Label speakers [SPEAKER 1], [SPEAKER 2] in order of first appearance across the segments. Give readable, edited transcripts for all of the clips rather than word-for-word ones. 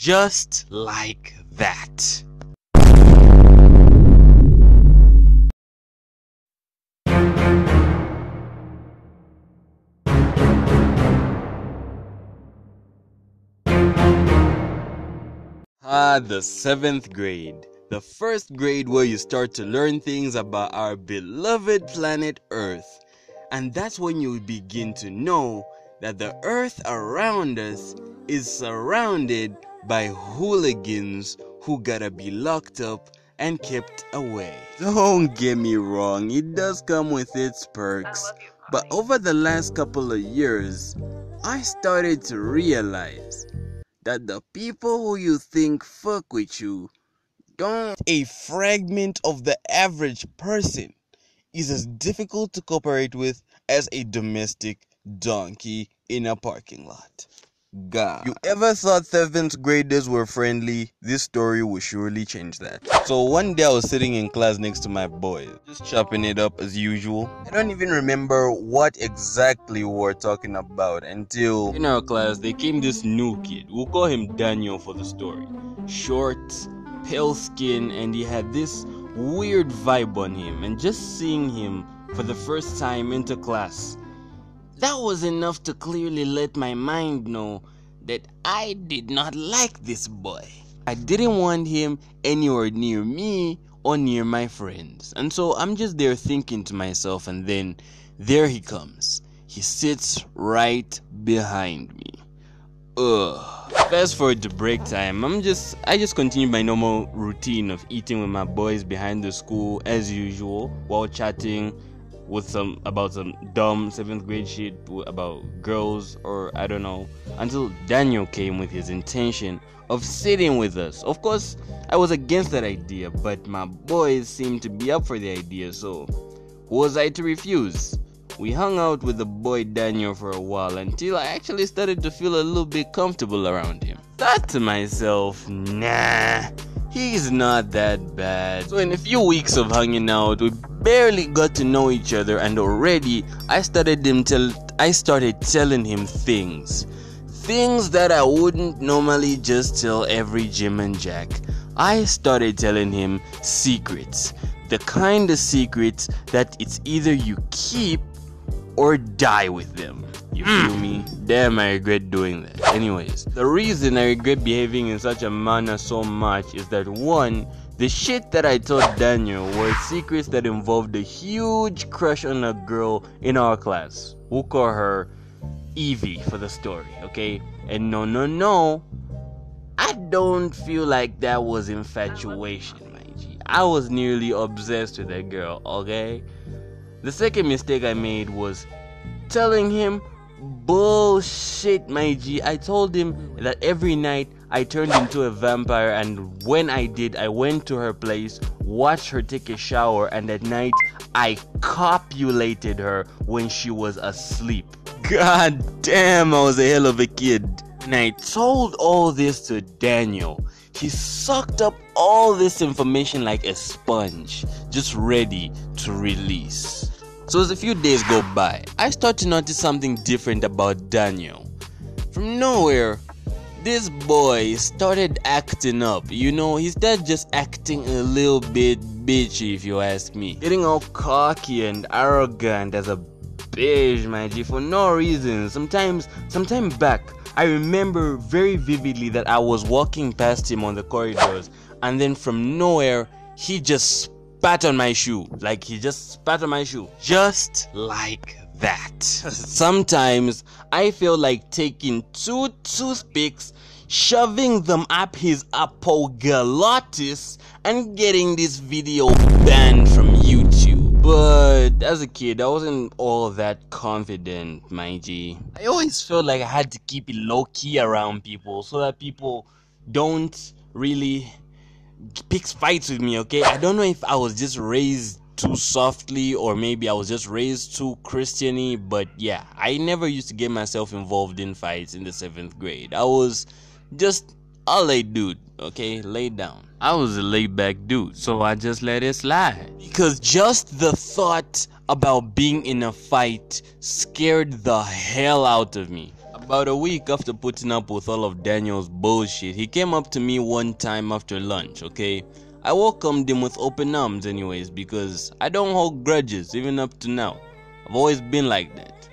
[SPEAKER 1] Just like that. The 7th grade. The first grade where you start to learn things about our beloved planet Earth. And that's when you begin to know that the Earth around us is surrounded by hooligans who gotta be locked up and kept away. Don't get me wrong, it does come with its perks. But over the last couple of years, I started to realize that the people who you think fuck with you don't. A fragment of the average person is as difficult to cooperate with as a domestic donkey in a parking lot. God. You ever thought 7th graders were friendly? This story will surely change that. So one day I was sitting in class next to my boys, just chopping it up as usual. I don't even remember what exactly we were talking about until in our class there came this new kid. We'll call him Daniel for the story. Short, pale skin, and he had this weird vibe on him. And just seeing him for the first time into class, that was enough to clearly let my mind know that I did not like this boy. I didn't want him anywhere near me or near my friends. And so I'm just there thinking to myself, and then there he comes. He sits right behind me. Fast forward to break time. I just continue my normal routine of eating with my boys behind the school as usual, while chatting with about some dumb 7th grade shit about girls, or I don't know, until Daniel came with his intention of sitting with us. Of course, I was against that idea, but my boys seemed to be up for the idea, so who was I to refuse? We hung out with the boy Daniel for a while until I actually started to feel a little bit comfortable around him. Thought to myself, nah, he's not that bad. So in a few weeks of hanging out, we barely got to know each other, and already I started telling him things that I wouldn't normally just tell every Jim and Jack. I started telling him secrets, the kind of secrets that it's either you keep or die with them. You feel me? Damn, I regret doing that. Anyways, the reason I regret behaving in such a manner so much is that, one, the shit that I told Daniel were secrets that involved a huge crush on a girl in our class. We'll call her Evie for the story, okay? And no, I don't feel like that was infatuation, my G. I was nearly obsessed with that girl, okay? The second mistake I made was telling him bullshit, my G. I told him that every night I turned into a vampire, and when I did, I went to her place, watched her take a shower, and at night I copulated her when she was asleep. God damn, I was a hell of a kid. And I told all this to Daniel. He sucked up all this information like a sponge, just ready to release. So as a few days go by, I start to notice something different about Daniel. From nowhere, this boy started acting up. You know, he started just acting a little bit bitchy, if you ask me. Getting all cocky and arrogant as a bitch, my G, for no reason. Sometime back, I remember very vividly that I was walking past him on the corridors, and then from nowhere, he just spat on my shoe. Like, he just spat on my shoe. Just like that. Sometimes I feel like taking 2 toothpicks, shoving them up his epiglottis, and getting this video banned from YouTube. But as a kid, I wasn't all that confident, my G. I always felt like I had to keep it low-key around people so that people don't really pick fights with me, okay? I don't know if I was just raised too softly, or maybe I was just raised too Christian-y, but yeah, I never used to get myself involved in fights in the 7th grade. I was just a laid dude, okay? Laid down. I was a laid back dude, so I just let it slide. Because just the thought about being in a fight scared the hell out of me. About a week after putting up with all of Daniel's bullshit, he came up to me one time after lunch, okay? I welcomed him with open arms anyways, because I don't hold grudges even up to now. I've always been like that.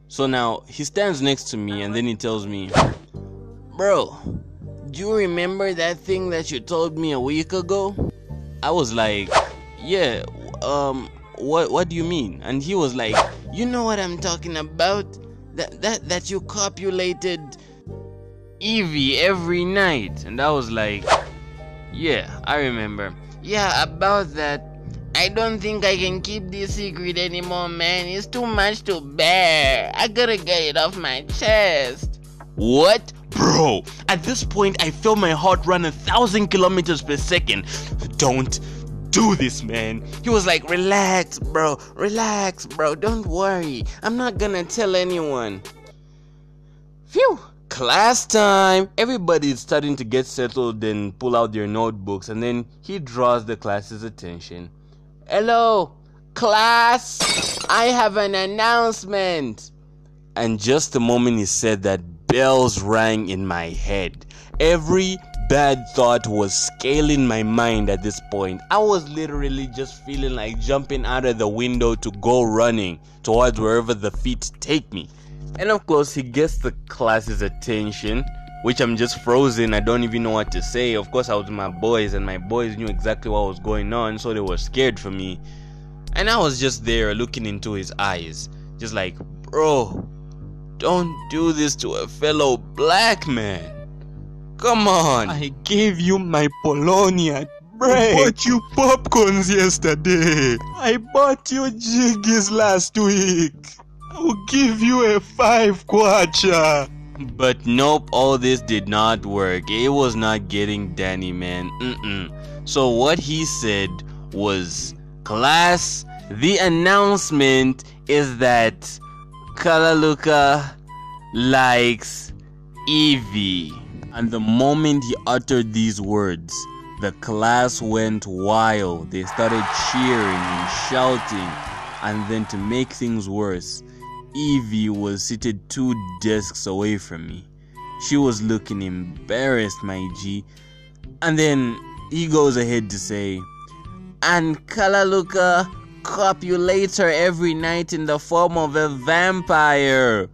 [SPEAKER 1] So now, he stands next to me and then he tells me, "Bro, do you remember that thing that you told me a week ago?" I was like, "Yeah, what do you mean?" And he was like, "You know what I'm talking about? That you copulated Evie every night." And I was like, "Yeah, I remember." "Yeah, about that. I don't think I can keep this secret anymore, man. It's too much to bear. I gotta get it off my chest." What? Bro, at this point I felt my heart run 1,000 kilometers per second. "Don't do this, man." He was like, relax, bro, don't worry. I'm not gonna tell anyone." Phew. Class time. Everybody's starting to get settled and pull out their notebooks, and then he draws the class's attention. "Hello, class, I have an announcement." And just the moment he said that, bells rang in my head. Every bad thought was scaling my mind at this point. I was literally just feeling like jumping out of the window to go running towards wherever the feet take me. And of course, he gets the class's attention, which I'm just frozen. I don't even know what to say. Of course, I was with my boys, and my boys knew exactly what was going on, so they were scared for me. And I was just there looking into his eyes, just like, "Bro, don't do this to a fellow black man. Come on. I gave you my Polonia bread. I bought you popcorns yesterday. I bought you jiggies last week. I will give you a 5 kwacha." But nope, all this did not work. It was not getting Danny, man. So what he said was, "Class, the announcement is that Kalaluka likes Evie." And the moment he uttered these words, the class went wild. They started cheering and shouting. And then to make things worse, Evie was seated 2 desks away from me. She was looking embarrassed, my G. And then he goes ahead to say, "And Kalaluka copulates her every night in the form of a vampire."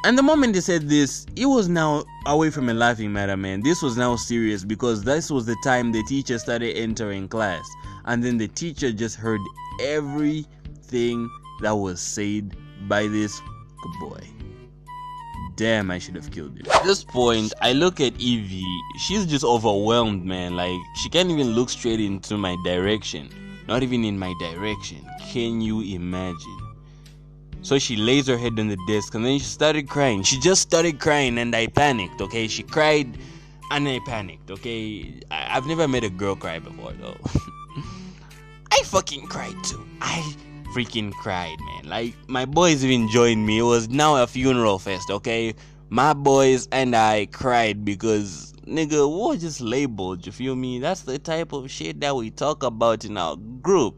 [SPEAKER 1] And the moment he said this, he was now away from a laughing matter, man. This was now serious, because this was the time the teacher started entering class. And then the teacher just heard everything that was said by this boy. Damn, I should have killed him. At this point, I look at Evie. She's just overwhelmed, man. Like, she can't even look straight into my direction. Not even in my direction. Can you imagine? So she lays her head on the desk, and then she started crying. She just started crying, and I panicked, okay? She cried, and I panicked, okay? I've never made a girl cry before, though. I fucking cried, too. I freaking cried, man. Like, my boys even joined me. It was now a funeral fest, okay? My boys and I cried because, nigga, we were just labeled, you feel me? That's the type of shit that we talk about in our group.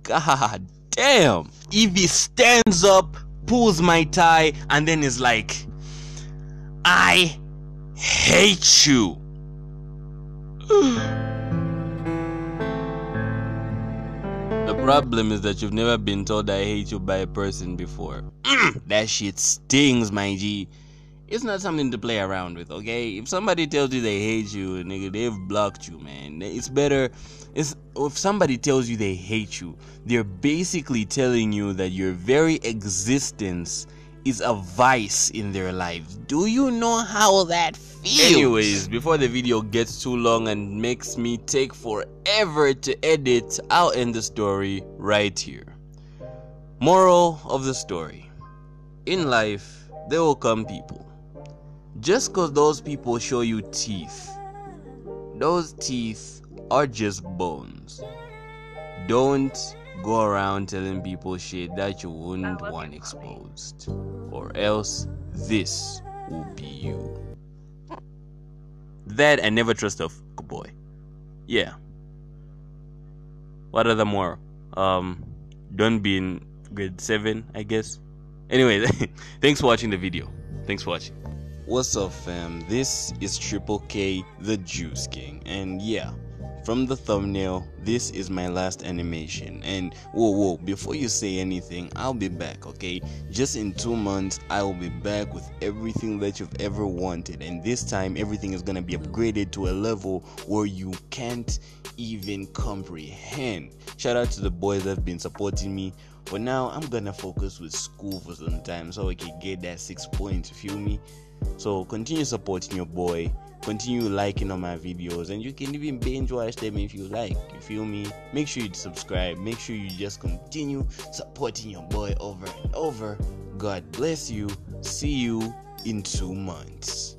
[SPEAKER 1] God damn. Evie stands up, pulls my tie, and then is like, "I hate you." The problem is that you've never been told "I hate you" by a person before. That shit stings, my G. It's not something to play around with, okay? If somebody tells you they hate you, nigga, they've blocked you, man. It's better. If somebody tells you they hate you, they're basically telling you that your very existence is a vice in their lives. Do you know how that feels? Anyways, before the video gets too long and makes me take forever to edit, I'll end the story right here. Moral of the story: in life, there will come people. Just cause those people show you teeth, those teeth are just bones. Don't go around telling people shit that you wouldn't want exposed, or else this will be you. That I never trust a boy. Yeah. What other more? Don't be in grade 7, I guess. Anyway, thanks for watching the video. Thank
[SPEAKER 2] Thanks for watching.
[SPEAKER 1] What's up, fam? This is Triple K, the Juice King, and yeah, from the thumbnail, this is my last animation. And whoa, before you say anything, I'll be back, okay? Just in 2 months, I will be back with everything that you've ever wanted, and this time everything is gonna be upgraded to a level where you can't even comprehend. Shout out to the boys that have been supporting me. For now, I'm gonna focus with school for some time so I can get that 6 points, you feel me? So continue supporting your boy, continue liking on my videos, and you can even binge watch them if you like, you feel me? Make sure you subscribe, make sure you just continue supporting your boy over and over. God bless you. See you in 2 months.